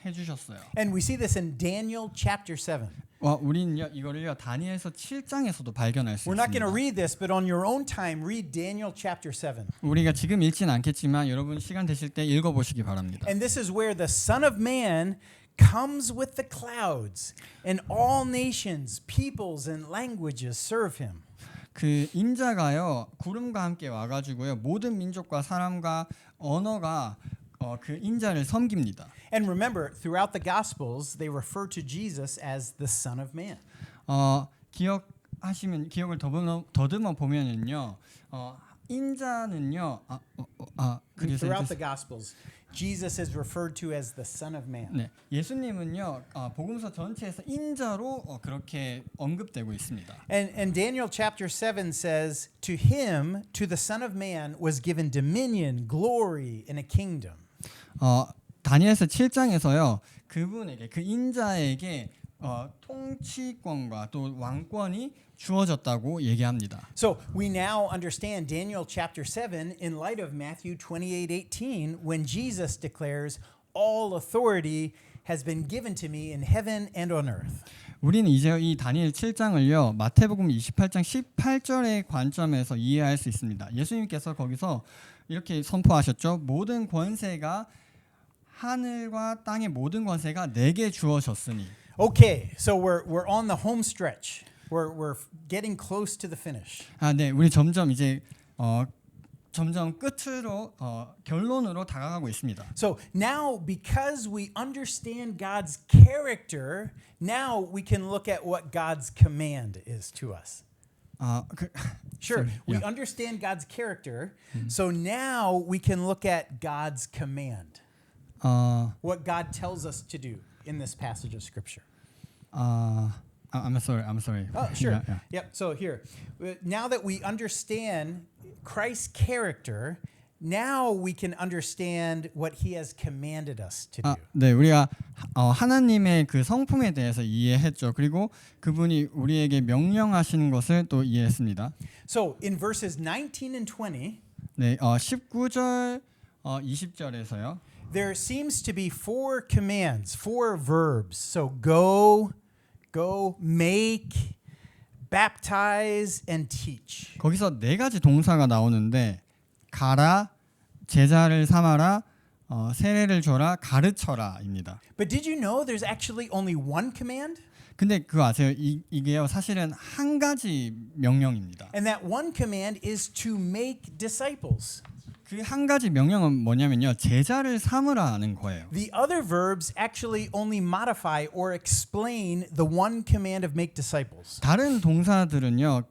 해 주셨어요. And we see this in Daniel chapter 7. 우리는요. 이거를요. 다니엘서 7장에서도 발견할 수 We're not going to 있습니다. read this, but on your own time read Daniel chapter 7. 우리가 지금 읽진 않겠지만 여러분 시간 되실 때 읽어 보시기 바랍니다. And this is where the Son of Man comes with the clouds, and all nations, peoples, and languages serve him. 그 인자가요 구름과 함께 와가지고요 모든 민족과 사람과 언어가 그 인자를 섬깁니다. And remember, throughout the Gospels, they refer to Jesus as the Son of Man. 기억을 더듬어 보면은요 인자는요 그래서 Throughout the Gospels, Jesus is referred to as the Son of Man. 네, 예수님은요 복음서 전체에서 인자로 그렇게 언급되고 있습니다. And Daniel chapter 7 says, to him, to the Son of Man, was given dominion, glory, and a kingdom. 다니엘서 7장에서요 그분에게 그 인자에게 통치권과 또 왕권이 주어졌다고 얘기합니다. So we now understand Daniel chapter 7 in light of Matthew 28:18 when Jesus declares all authority has been given to me in heaven and on earth. 우리는 이제 이 다니엘 7장을요 마태복음 28장 18절의 관점에서 이해할 수 있습니다. 예수님께서 거기서 이렇게 선포하셨죠. 모든 권세가 하늘과 땅의 모든 권세가 내게 주어졌으니. Okay, so we're on the home stretch. We're getting close to the finish. 네, 우리 점점 이제 점점 끝으로 결론으로 다가가고 있습니다. So now because we understand God's character, now we can look at what God's command is to us. Sure, we understand God's character, so now we can look at God's command. What God tells us to do in this passage of scripture. I'm sorry. Oh, sure. Yeah. Yep. So here, now that we understand Christ's character, now we can understand what he has commanded us to do. 네, 우리가 하나님의 그 성품에 대해서 이해했죠. 그리고 그분이 우리에게 명령하시는 것을 또 이해했습니다. So in verses 19 and 20, 네, 19절, 20절에서요. there seems to be four commands, four verbs. So go, make, baptize, and teach. 거기서 네 가지 동사가 나오는데 가라, 제자를 삼아라, 세례를 줘라, 가르쳐라입니다. But did you know there's actually only one command? 근데 그거 아세요? 이게요 사실은 한 가지 명령입니다. And that one command is to make disciples. 그 한 가지 명령은 뭐냐면요 제자를 삼으라는 거예요. The other verbs actually only modify or explain the one command of make disciples. 다른 동사들은요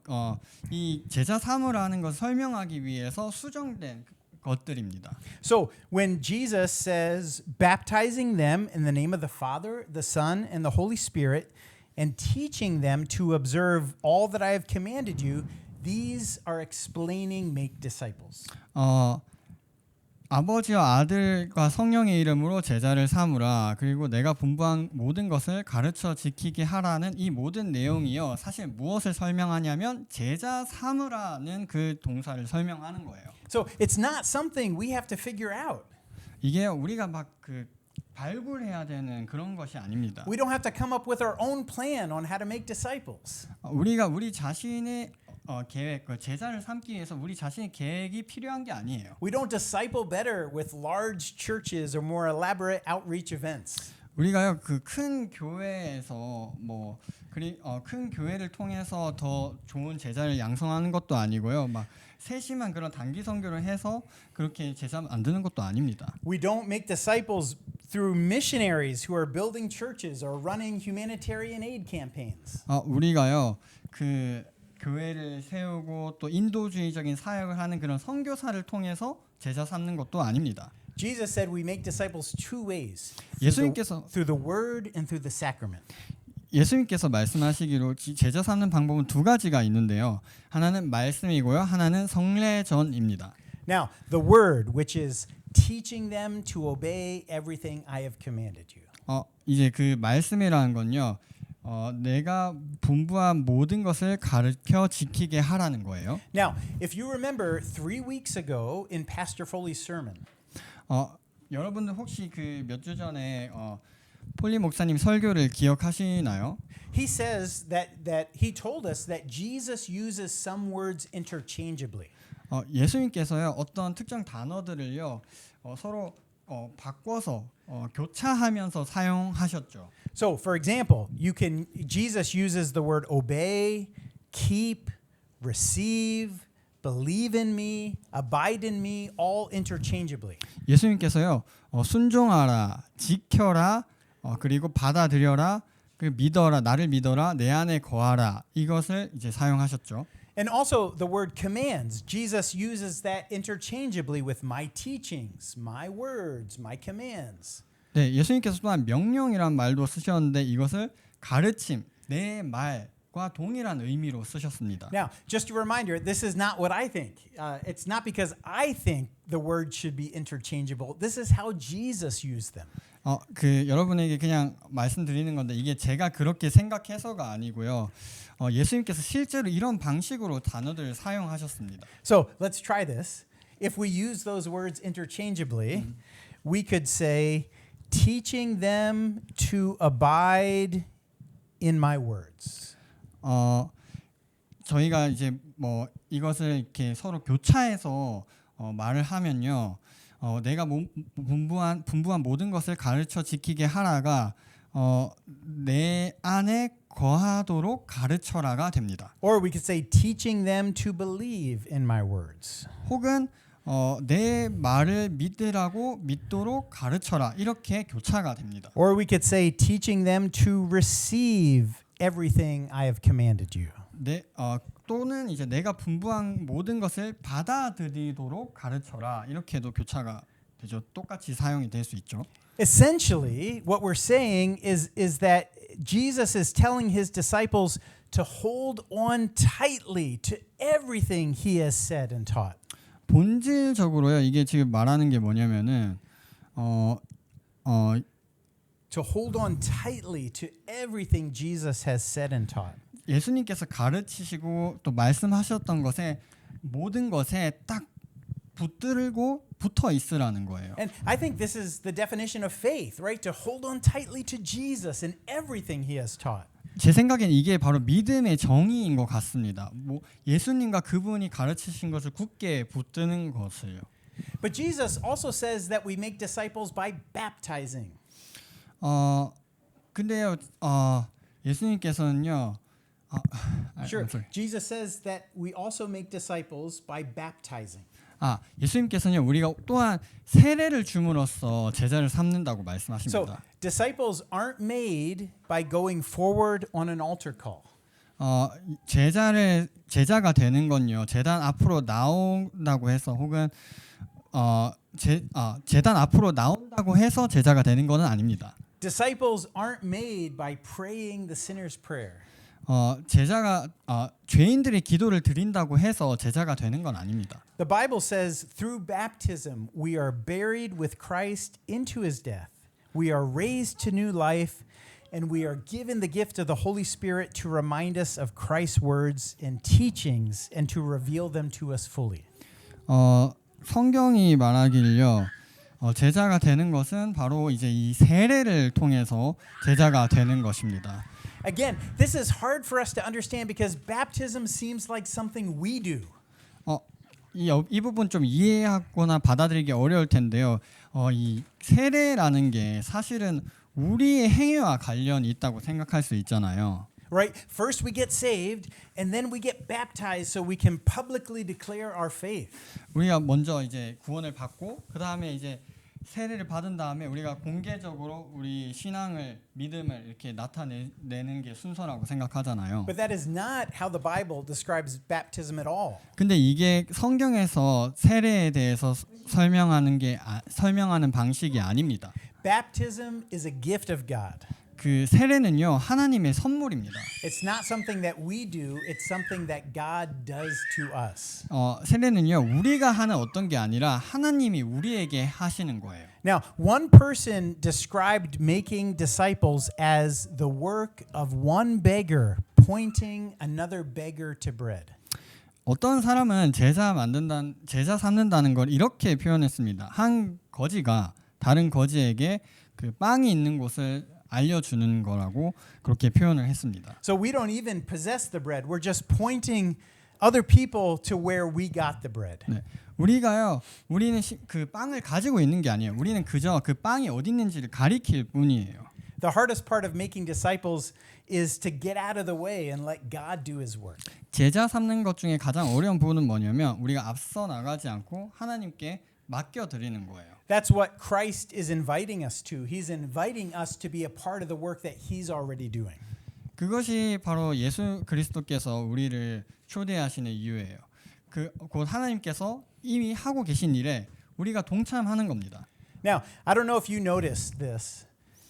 이 제자 삼으라는 것을 설명하기 위해서 수정된 것들입니다. So when Jesus says baptizing them in the name of the Father, the Son, and the Holy Spirit, and teaching them to observe all that I have commanded you, these are explaining make disciples. 아버지와 아들과 성령의 이름으로 제자를 삼으라. 그리고 내가 분부한 모든 것을 가르쳐 지키게 하라는 이 모든 내용이요. 사실 무엇을 설명하냐면 제자 삼으라는 그 동사를 설명하는 거예요. So it's not something we have to figure out. 이게 우리가 막 그 발굴해야 되는 그런 것이 아닙니다. We don't have to come up with our own plan on how to make disciples. 우리가 우리 자신의 계획, 제자를 삼기 위해서 우리 자신의 계획이 필요한 게 아니에요. We don't disciple better with large churches or more elaborate outreach events. 우리가요 그 큰 교회에서 큰 교회를 통해서 더 좋은 제자를 양성하는 것도 아니고요. 막 세심한 그런 단기 선교를 해서 그렇게 제자 만드는 것도 아닙니다. We don't make disciples through missionaries who are building churches or running humanitarian aid campaigns. 우리가요 그 교회를 세우고 또 인도주의적인 사역을 하는 그런 선교사를 통해서 제자 삼는 것도 아닙니다. Jesus said we make disciples two ways. 예수님께서 through the word and through the sacrament. 예수님께서 말씀하시기로 제자 삼는 방법은 두 가지가 있는데요. 하나는 말씀이고요. 하나는 성례전입니다. Now, the word which is teaching them to obey everything I have commanded you. 이제 그 말씀이라는 건요. 내가 분부한 모든 것을 가르쳐 지키게 하라는 거예요. Now, if you remember 3 weeks ago in Pastor Foley's sermon, 여러분들 혹시 그 몇 주 전에 폴리 목사님 설교를 기억하시나요? he says that he told us that Jesus uses some words interchangeably. 예수님께서요 어떤 특정 단어들을요 서로 바꿔서 교차하면서 사용하셨죠. So, for example, Jesus uses the word obey, keep, receive, believe in me, abide in me, all interchangeably. 예수님께서요 순종하라, 지켜라, 그리고 받아들여라, 그리고 믿어라, 나를 믿어라, 내 안에 거하라 이것을 이제 사용하셨죠. And also the word commands. Jesus uses that interchangeably with my teachings, my words, my commands. 네, 예수님께서 또한 명령이란 말도 쓰셨는데 이것을 가르침, 내 말과 동일한 의미로 쓰셨습니다. Now, just a reminder, this is not what I think. It's not because I think the word should be interchangeable. This is how Jesus used them. 그 여러분에게 그냥 말씀드리는 건데 이게 제가 그렇게 생각해서가 아니고요. 예수님께서 실제로 이런 방식으로 단어들을 사용하셨습니다. So, let's try this. If we use those words interchangeably, we could say teaching them to abide in my words. 저희가 이제 뭐 이것을 이렇게 서로 교차해서 말을 하면요. 내가 분부한 모든 것을 가르쳐 지키게 하라가 내 안에 거하도록 가르쳐라가 됩니다. Or we could say teaching them to believe in my words. 혹은 내 말을 믿도록 가르쳐라 이렇게 교차가 됩니다. Or we could say teaching them to receive everything I have commanded you. 또는 이제 내가 분부한 모든 것을 받아들이도록 가르쳐라 이렇게도 교차가 되죠. 똑같이 사용이 될 수 있죠. Essentially, what we're saying is that Jesus is telling his disciples to hold on tightly to everything he has said and taught. 본질적으로요. 이게 지금 말하는 게 뭐냐면은 To hold on tightly to everything Jesus has said and taught. 예수님께서 가르치시고 또 말씀하셨던 것에 모든 것에 딱 붙들고 붙어 있으라는 거예요. And I think this is the definition of faith, right? To hold on tightly to Jesus and everything he has taught. 제 생각엔 이게 바로 믿음의 정의인 것 같습니다. 뭐 예수님과 그분이 가르치신 것을 굳게 붙드는 것을요. But Jesus also says that we make disciples by baptizing. 근데요, 예수님께서는요, Sure. I'm sorry. Jesus says that we also make disciples by baptizing. 예수님께서는요, 우리가 또한 세례를 줌으로써 제자를 삼는다고 So 말씀하십니다. disciples aren't made by going forward on an altar call. 제자가 되는 건요, 제단 앞으로 나온다고 해서 혹은 제단 앞으로 나온다고 해서 제자가 되는 것은 아닙니다. Disciples aren't made by praying the sinner's prayer. 제자가 죄인들의 기도를 드린다고 해서 제자가 되는 건 아닙니다. The Bible says through baptism we are buried with Christ into his death. We are raised to new life and we are given the gift of the Holy Spirit to remind us of Christ's words and teachings and to reveal them to us fully. 성경이 말하기를요. 제자가 되는 것은 바로 이제 이 세례를 통해서 제자가 되는 것입니다. Again, this is hard for us to understand because baptism seems like something we do. 이 부분 좀 이해하거나 받아들이기 어려울 텐데요. 이 세례라는 게 사실은 우리의 행위와 관련이 있다고 생각할 수 있잖아요. Right? First we get saved and then we get baptized so we can publicly declare our faith. 우리가 먼저 이제 구원을 받고 그 다음에 이제 세례를 받은 다음에 우리가 공개적으로 우리 신앙을 믿음을 이렇게 나타내는 게 순서라고 생각하잖아요. But that is not how the Bible describes baptism at all. 근데 이게 성경에서 세례에 대해서 설명하는 방식이 아닙니다. Baptism is a gift of God. 그 세례는요 하나님의 선물입니다. It's not something that we do, it's something that God does to us. 세례는요 우리가 하는 어떤 게 아니라 하나님이 우리에게 하시는 거예요. Now, one person described making disciples as the work of one beggar pointing another beggar to bread. 어떤 사람은 제자 삼는다는 걸 이렇게 표현했습니다. 한 거지가 다른 거지에게 그 빵이 있는 곳을 알려주는 거라고 그렇게 표현을 했습니다. So we don't even possess the bread. We're just pointing other people to where we got the bread. 네, 우리는 그 빵을 가지고 있는 게 아니에요. 우리는 그저 그 빵이 어디 있는지를 가리킬 뿐이에요. The hardest part of making disciples is to get out of the way and let God do his work. 제자 삼는 것 중에 가장 어려운 부분은 뭐냐면 우리가 앞서 나가지 않고 하나님께 맡겨 드리는 거예요. That's what Christ is inviting us to. He's inviting us to be a part of the work that he's already doing. 그것이 바로 예수 그리스도께서 우리를 초대하시는 이유예요. 곧 하나님께서 이미 하고 계신 일에 우리가 동참하는 겁니다. Now, I don't know if you noticed this,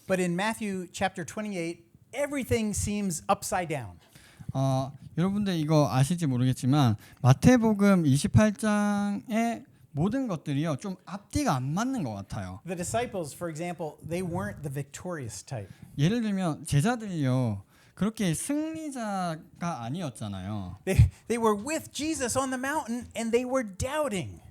but in Matthew chapter 28, everything seems upside down. 여러분들 이거 아실지 모르겠지만 마태복음 28장에 모든 것들이요 좀 앞뒤가 안 맞는 것 같아요. The disciples, for example, they weren't the victorious type. 예를 들면 제자들이요 그렇게 승리자가 아니었잖아요. They were with Jesus on the mountain and they were doubting.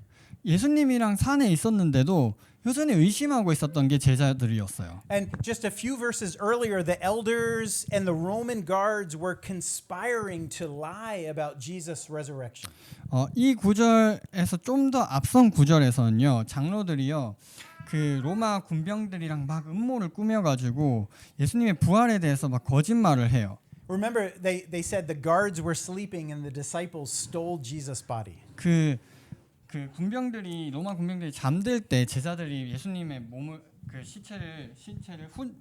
예수님이랑 산에 있었는데도 여전히 의심하고 있었던 게 제자들이었어요. And just a few verses earlier, the elders and the Roman guards were conspiring to lie about Jesus' resurrection. 이 구절에서 좀 더 앞선 구절에서는요 장로들이요 그 로마 군병들이랑 막 음모를 꾸며가지고 예수님의 부활에 대해서 막 거짓말을 해요. Remember, they said the guards were sleeping and the disciples stole Jesus' body. 그 로마 군병들이 잠들 때 제자들이 예수님의 그 시체를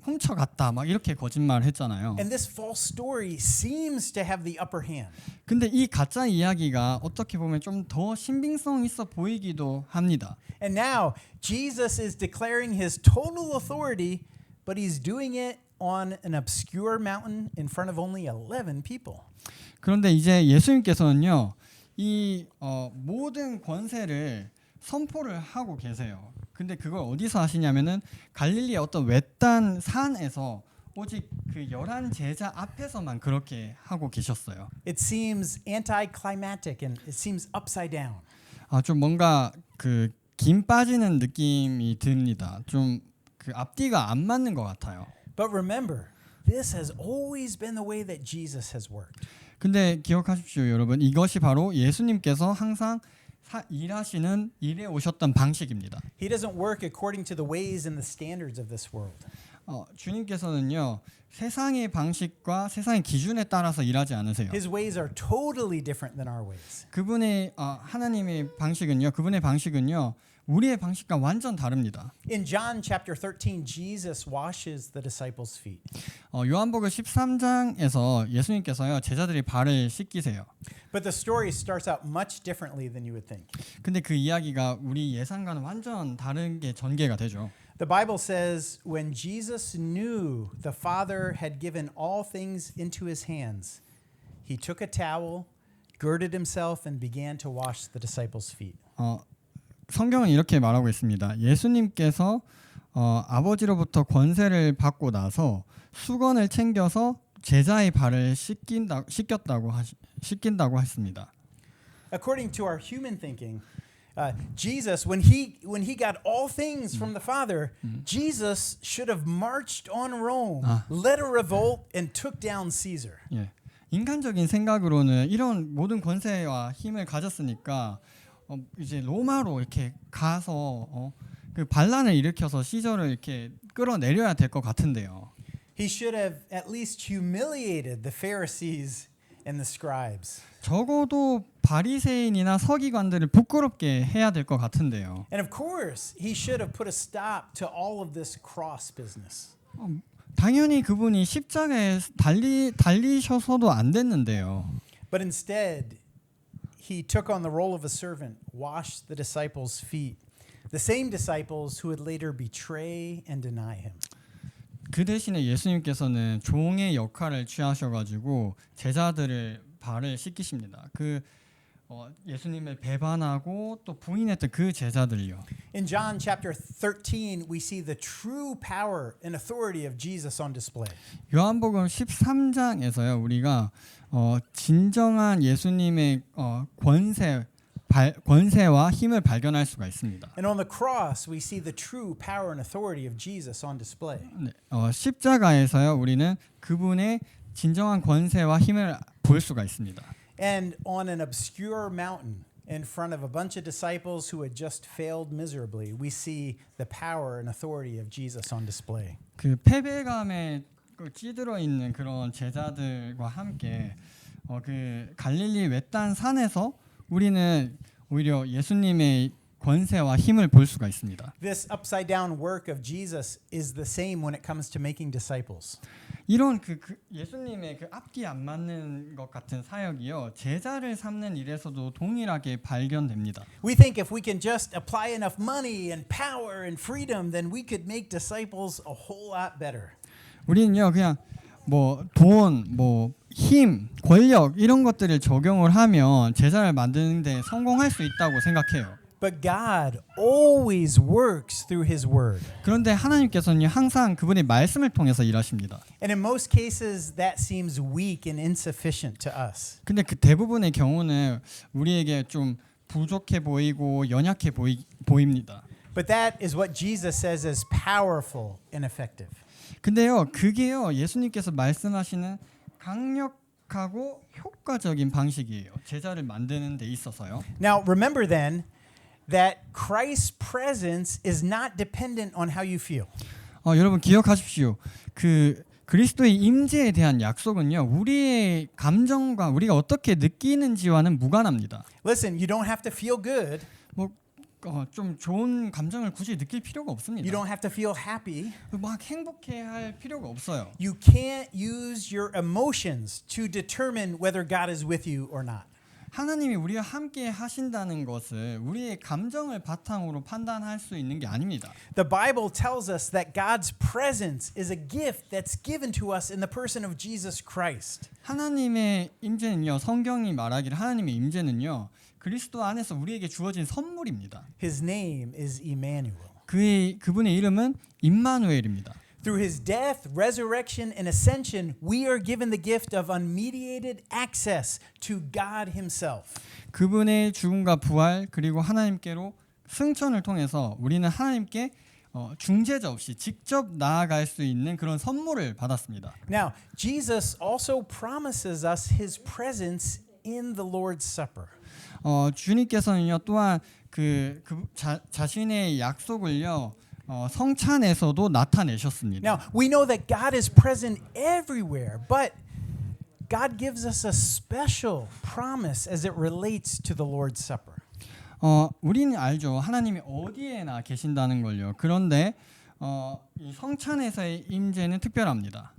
훔쳐갔다 막 이렇게 거짓말을 했잖아요. And this false story seems to have the upper hand. 근데 이 가짜 이야기가 어떻게 보면 좀 더 신빙성 있어 보이기도 합니다. And now Jesus is declaring his total authority, but he's doing it on an obscure mountain in front of only 11 people. 그런데 이제 예수님께서는요. 이 모든 권세를 선포를 하고 계세요. 근데 그걸 어디서 하시냐면은 갈릴리의 어떤 외딴 산에서 오직 그 11 제자 앞에서만 그렇게 하고 계셨어요. It seems anticlimactic and it seems upside down. 좀 뭔가 그 김 빠지는 느낌이 듭니다. 좀 그 앞뒤가 안 맞는 것 같아요. But remember, this has always been the way that Jesus has worked. 근데 기억하십시오, 여러분. 이것이 바로 예수님께서 항상 일하시는 일해 오셨던 방식입니다. He doesn't work according to the ways and the standards of this world. 주님께서는요 세상의 방식과 세상의 기준에 따라서 일하지 않으세요. His ways are totally different than our ways. 그분의 하나님의 방식은요, 그분의 방식은요 우리의 방식과 완전 다릅니다. In John chapter 13, Jesus washes the disciples' feet. 요한복음 13장에서 예수님께서요 제자들이 발을 씻기세요. But the story starts out much differently than you would think. 근데 그 이야기가 우리 예상과는 완전 다른 게 전개가 되죠. The Bible says when Jesus knew the Father had given all things into his hands, he took a towel, girded himself and began to wash the disciples' feet. 성경은 이렇게 말하고 있습니다. 예수님께서 아버지로부터 권세를 받고 나서 수건을 챙겨서 제자의 발을 씻긴다고 했습니다. According to our human thinking, Jesus, when he got all things from the Father, Jesus should have marched on Rome, led a revolt, and took down Caesar. 예. 인간적인 생각으로는 이런 모든 권세와 힘을 가졌으니까 이제 로마로 이렇게 가서 그 반란을 일으켜서 시저를 이렇게 끌어내려야 될 것 같은데요. He should have at least humiliated the Pharisees and the scribes. 적어도 바리새인이나 서기관들을 부끄럽게 해야 될 것 같은데요. And of course, he should have put a stop to all of this cross business. 당연히 그분이 십자가에 달리셔서도 안 됐는데요. But instead, he took on the role of a servant, washed the disciples' feet, the same disciples who would later betray and deny him. 그 대신에 예수님께서는 종의 역할을 취하셔가지고 제자들을 발을 씻기십니다. 그 예수님을 배반하고 또 부인했던 그 제자들이요. In John chapter 13, we see the true power and authority of Jesus on display. 요한복음 13장에서요 우리가 진정한 예수님의 권세와 힘을 발견할 수가 있습니다. And on the cross, we see the true power and authority of Jesus on display. 네, 십자가에서요 우리는 그분의 진정한 권세와 힘을 볼 수가 있습니다. And on an obscure mountain in front of a bunch of disciples who had just failed miserably, we see the power and authority of Jesus on display. 그 패배감에 찌들어 있는 그런 제자들과 함께 그 갈릴리 외딴 산에서 우리는 오히려 예수님의 권세와 힘을 볼 수가 있습니다. This upside down work of Jesus is the same when it comes to making disciples. 이런 그 예수님의 그 앞뒤 안 맞는 것 같은 사역이요 제자를 삼는 일에서도 동일하게 발견됩니다. We think if we can just apply enough money and power and freedom, then we could make disciples a whole lot better. 우리는요 그냥 돈, 힘, 권력 이런 것들을 적용을 하면 제자를 만드는데 성공할 수 있다고 생각해요. But God always works through His Word. 그런데 하나님께서는 항상 그분의 말씀을 통해서 일하십니다. And in most cases, that seems weak and insufficient to us. 근데 그 대부분의 경우는 우리에게 좀 부족해 보이고 연약해 보입니다. But that is what Jesus says is powerful and effective. 근데요, 그게요 예수님께서 말씀하시는 강력하고 효과적인 방식이에요. 제자를 만드는 데 있어서요. Now, remember then that Christ's presence is not dependent on how you feel. 여러분 기억하십시오. 그 그리스도의 임재에 대한 약속은요. 우리의 감정과 우리가 어떻게 느끼는지와는 무관합니다. Listen, you don't have to feel good. 좀 좋은 감정을 굳이 느낄 필요가 없습니다. You don't have to feel happy. 막 행복해할 필요가 없어요. You can't use your emotions to determine whether God is with you or not. 하나님이 우리와 함께 하신다는 것을 우리의 감정을 바탕으로 판단할 수 있는 게 아닙니다. The Bible tells us that God's presence is a gift that's given to us in the person of Jesus Christ. 하나님의 임재는요, 성경이 말하기를 하나님의 임재는요, 그리스도 안에서 우리에게 주어진 선물입니다. His name is Emmanuel. 그분의 이름은 임마누엘입니다. Through his death, resurrection, and ascension, we are given the gift of unmediated access to God himself. 그분의 죽음과 부활 그리고 하나님께로 승천을 통해서 우리는 하나님께 중재자 없이 직접 나아갈 수 있는 그런 선물을 받았습니다. Now, Jesus also promises us his presence in the Lord's Supper. 주님께서는요 또한 자신의 약속을요 성찬에서도 나타내셨습니다. Now, we know that God is present everywhere, but God gives us a special promise as it relates to the Lord's Supper. 우리는 알죠. 하나님이 어디에나 계신다는 걸요. 그런데 이 성찬에서의 임재는 특별합니다.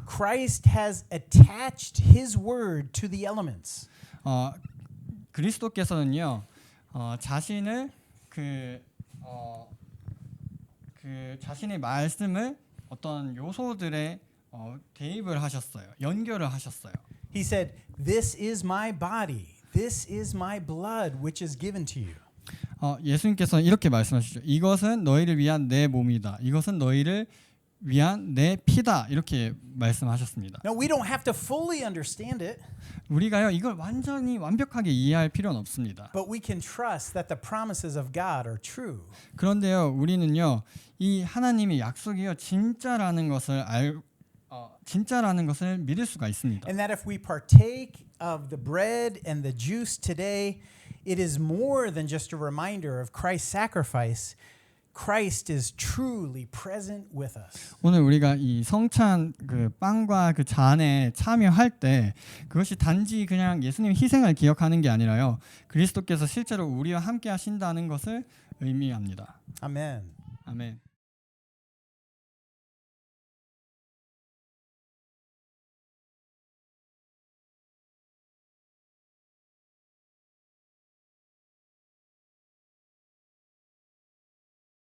Christ has attached his word to the elements. 그리스도께서는요 자신을 자신의 말씀을 어떤 요소들에 대입을 하셨어요. 연결을 하셨어요. He said, "This is my body. This is my blood, which is given to you." 예수님께서 이렇게 말씀하시죠. 이것은 너희를 위한 내 몸이다. 이것은 너희를 위한 내 피다. 이렇게 말씀하셨습니다. Now, we don't have to fully understand it, 우리가요 이걸 완벽하게 이해할 필요는 없습니다. but we can trust that the promises of God are true. 그런데요 우리는요 이 하나님의 약속이요 진짜라는 것을 믿을 수가 있습니다. And that if we partake of the bread and the juice today, it is more than just a reminder of Christ's sacrifice. Christ is truly present with us. 오늘 우리가 이 성찬 빵과 잔에 참여할 때 그것이 단지 그냥 예수님 희생을 기억하는 게 아니라요 그리스도께서 실제로 우리와 함께 하신다는 것을 의미합니다. Amen. 아멘.